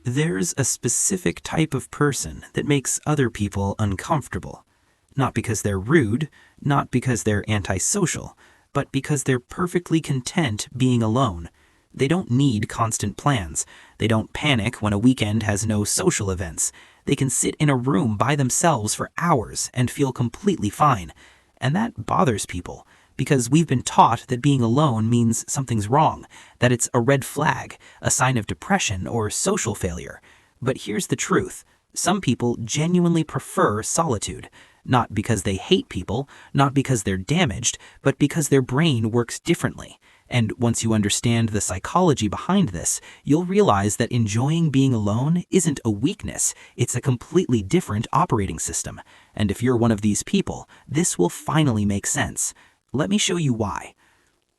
There's a specific type of person that makes other people uncomfortable. Not because they're rude, not because they're antisocial, but because they're perfectly content being alone. They don't need constant plans. They don't panic when a weekend has no social events. They can sit in a room by themselves for hours and feel completely fine. And that bothers people, because we've been taught that being alone means something's wrong, that it's a red flag, a sign of depression or social failure. But here's the truth. Some people genuinely prefer solitude, not because they hate people, not because they're damaged, but because their brain works differently. And once you understand the psychology behind this, you'll realize that enjoying being alone isn't a weakness, it's a completely different operating system. And if you're one of these people, this will finally make sense. Let me show you why.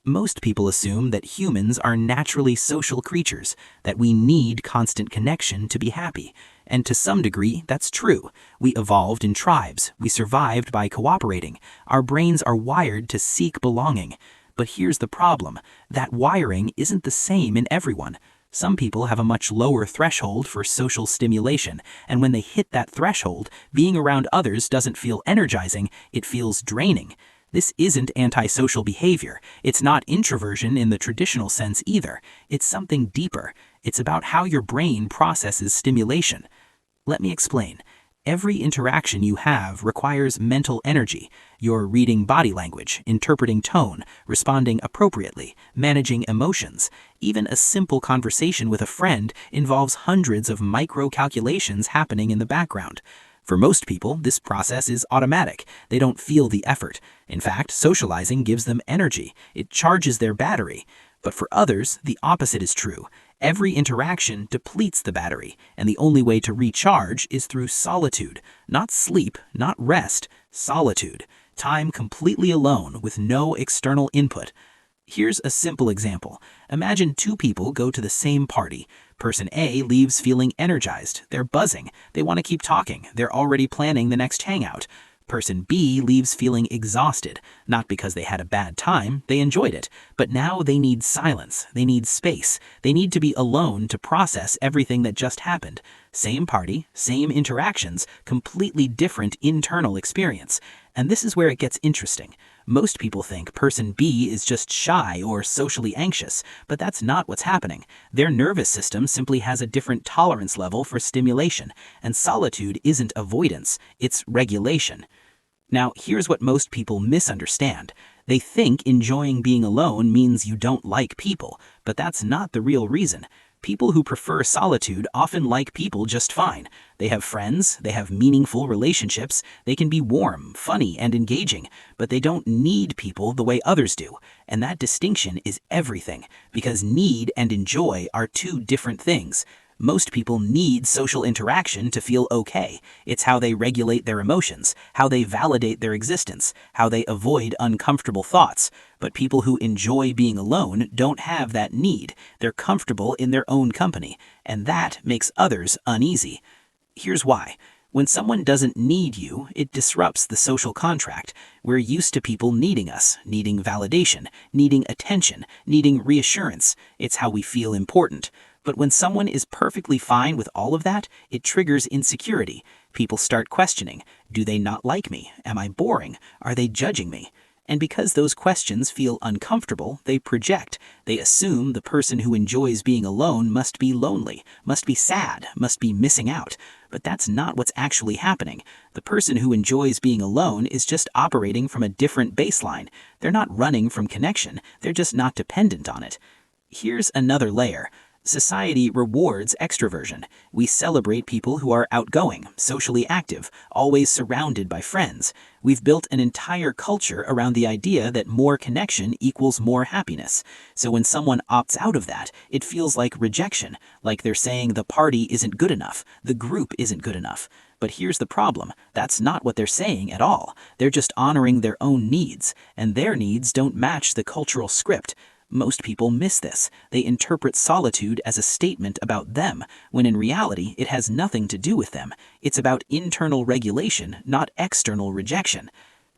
Most people assume that humans are naturally social creatures, that we need constant connection to be happy. And to some degree, that's true. We evolved in tribes. We survived by cooperating. Our brains are wired to seek belonging. But here's the problem. That wiring isn't the same in everyone. Some people have a much lower threshold for social stimulation, and when they hit that threshold, being around others doesn't feel energizing, it feels draining. This isn't antisocial behavior. It's not introversion in the traditional sense either. It's something deeper. It's about how your brain processes stimulation. Let me explain. Every interaction you have requires mental energy. You're reading body language, interpreting tone, responding appropriately, managing emotions. Even a simple conversation with a friend involves hundreds of micro-calculations happening in the background. For most people, this process is automatic. They don't feel the effort. In fact, socializing gives them energy. It charges their battery. But for others, the opposite is true. Every interaction depletes the battery, and the only way to recharge is through solitude. Not sleep, not rest, solitude. Time completely alone with no external input. Here's a simple example. Imagine two people go to the same party. Person A leaves feeling energized. They're buzzing. They want to keep talking. They're already planning the next hangout. Person B leaves feeling exhausted, not because they had a bad time, they enjoyed it, but now they need silence, they need space, they need to be alone to process everything that just happened. Same party, same interactions, completely different internal experience. And this is where it gets interesting. Most people think person B is just shy or socially anxious, but that's not what's happening. Their nervous system simply has a different tolerance level for stimulation, and solitude isn't avoidance, it's regulation. Now, here's what most people misunderstand. They think enjoying being alone means you don't like people, but that's not the real reason. People who prefer solitude often like people just fine. They have friends, they have meaningful relationships, they can be warm, funny, and engaging, but they don't need people the way others do. And that distinction is everything, because need and enjoy are two different things. Most people need social interaction to feel okay. It's how they regulate their emotions, how they validate their existence, how they avoid uncomfortable thoughts. But people who enjoy being alone don't have that need. They're comfortable in their own company, and that makes others uneasy. Here's why. When someone doesn't need you, it disrupts the social contract. We're used to people needing us, needing validation, needing attention, needing reassurance. It's how we feel important. But when someone is perfectly fine with all of that, it triggers insecurity. People start questioning, do they not like me? Am I boring? Are they judging me? And because those questions feel uncomfortable, they project. They assume the person who enjoys being alone must be lonely, must be sad, must be missing out. But that's not what's actually happening. The person who enjoys being alone is just operating from a different baseline. They're not running from connection, they're just not dependent on it. Here's another layer. Society rewards extroversion. We celebrate people who are outgoing, socially active, always surrounded by friends. We've built an entire culture around the idea that more connection equals more happiness. So when someone opts out of that, it feels like rejection, like they're saying the party isn't good enough, the group isn't good enough. But here's the problem. That's not what they're saying at all. They're just honoring their own needs, and their needs don't match the cultural script. Most people miss this. They interpret solitude as a statement about them, when in reality it has nothing to do with them. It's about internal regulation, not external rejection.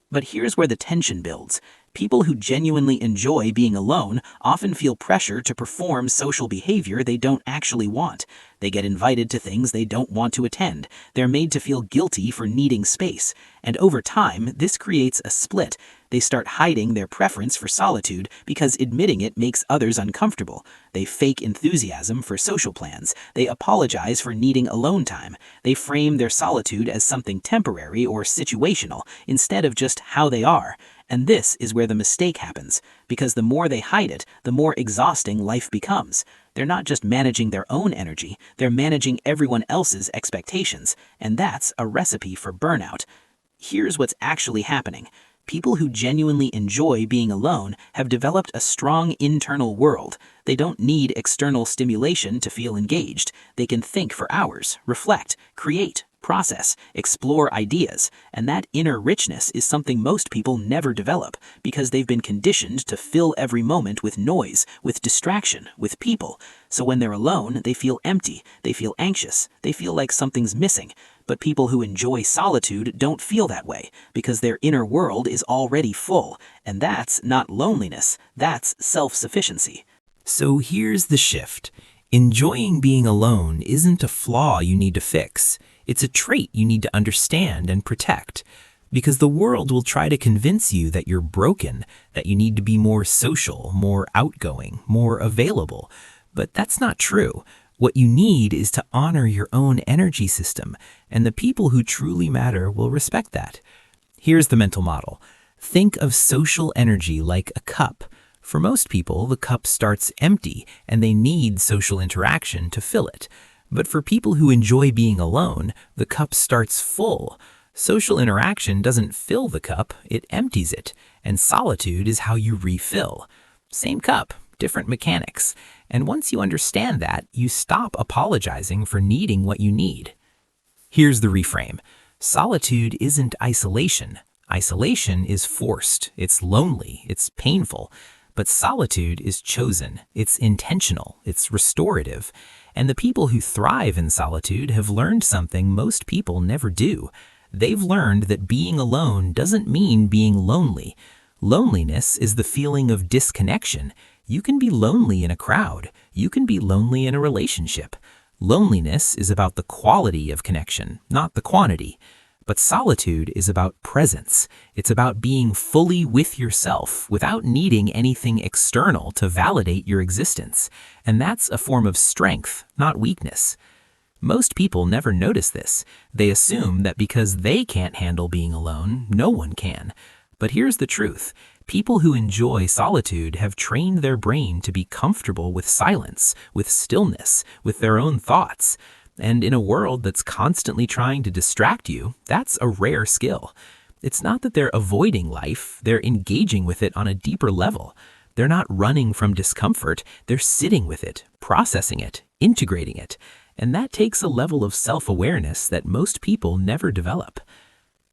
But here's where the tension builds. People who genuinely enjoy being alone often feel pressure to perform social behavior they don't actually want. They get invited to things they don't want to attend. They're made to feel guilty for needing space. And over time, this creates a split. They start hiding their preference for solitude because admitting it makes others uncomfortable. They fake enthusiasm for social plans. They apologize for needing alone time. They frame their solitude as something temporary or situational instead of just how they are. And this is where the mistake happens, because the more they hide it, the more exhausting life becomes. They're not just managing their own energy, they're managing everyone else's expectations, and that's a recipe for burnout. Here's what's actually happening. People who genuinely enjoy being alone have developed a strong internal world. They don't need external stimulation to feel engaged. They can think for hours, reflect, create, process, explore ideas, and that inner richness is something most people never develop because they've been conditioned to fill every moment with noise, with distraction, with people. So when they're alone, they feel empty, they feel anxious, they feel like something's missing. But people who enjoy solitude don't feel that way because their inner world is already full, and that's not loneliness, that's self-sufficiency. So here's the shift. Enjoying being alone isn't a flaw you need to fix. It's a trait you need to understand and protect, because the world will try to convince you that you're broken, that you need to be more social, more outgoing, more available. But that's not true. What you need is to honor your own energy system, and the people who truly matter will respect that. Here's the mental model. Think of social energy like a cup. For most people, the cup starts empty, and they need social interaction to fill it. But for people who enjoy being alone, the cup starts full. Social interaction doesn't fill the cup, it empties it, and solitude is how you refill. Same cup, different mechanics. And once you understand that, you stop apologizing for needing what you need. Here's the reframe. Solitude isn't isolation. Isolation is forced, it's lonely, it's painful. But solitude is chosen, it's intentional, it's restorative. And the people who thrive in solitude have learned something most people never do. They've learned that being alone doesn't mean being lonely. Loneliness is the feeling of disconnection. You can be lonely in a crowd. You can be lonely in a relationship. Loneliness is about the quality of connection, not the quantity. But solitude is about presence. It's about being fully with yourself without needing anything external to validate your existence. And that's a form of strength, not weakness. Most people never notice this. They assume that because they can't handle being alone, no one can. But here's the truth. People who enjoy solitude have trained their brain to be comfortable with silence, with stillness, with their own thoughts. And in a world that's constantly trying to distract you, that's a rare skill. It's not that they're avoiding life, they're engaging with it on a deeper level. They're not running from discomfort, they're sitting with it, processing it, integrating it. And that takes a level of self-awareness that most people never develop.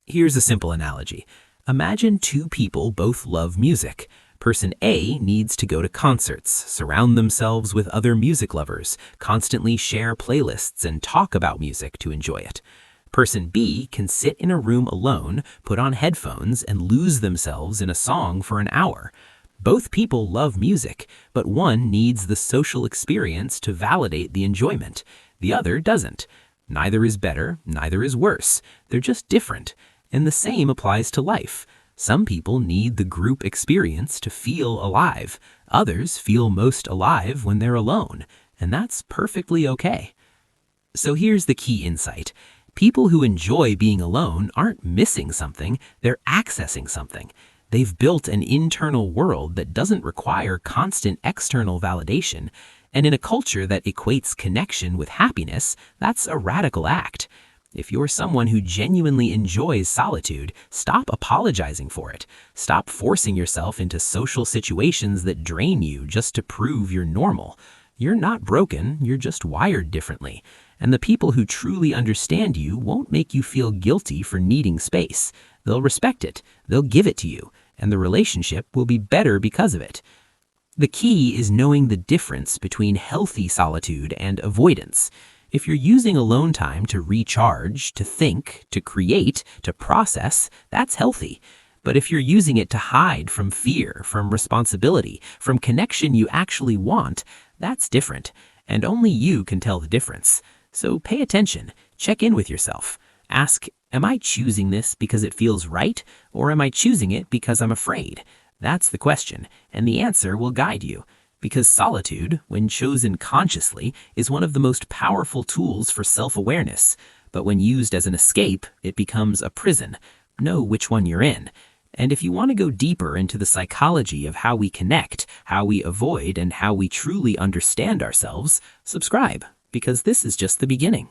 Here's a simple analogy. Imagine two people both love music. Person A needs to go to concerts, surround themselves with other music lovers, constantly share playlists and talk about music to enjoy it. Person B can sit in a room alone, put on headphones, and lose themselves in a song for an hour. Both people love music, but one needs the social experience to validate the enjoyment. The other doesn't. Neither is better, neither is worse. They're just different. And the same applies to life. Some people need the group experience to feel alive. Others feel most alive when they're alone, and that's perfectly okay. So here's the key insight. People who enjoy being alone aren't missing something, they're accessing something. They've built an internal world that doesn't require constant external validation, and in a culture that equates connection with happiness, that's a radical act. If you're someone who genuinely enjoys solitude, stop apologizing for it. Stop forcing yourself into social situations that drain you just to prove you're normal. You're not broken, you're just wired differently. And the people who truly understand you won't make you feel guilty for needing space. They'll respect it, they'll give it to you, and the relationship will be better because of it. The key is knowing the difference between healthy solitude and avoidance. If you're using alone time to recharge, to think, to create, to process, that's healthy. But if you're using it to hide from fear, from responsibility, from connection you actually want, that's different, and only you can tell the difference. So pay attention, check in with yourself. Ask, am I choosing this because it feels right, or am I choosing it because I'm afraid? That's the question, and the answer will guide you. Because solitude, when chosen consciously, is one of the most powerful tools for self-awareness. But when used as an escape, it becomes a prison. Know which one you're in. And if you want to go deeper into the psychology of how we connect, how we avoid, and how we truly understand ourselves, subscribe, because this is just the beginning.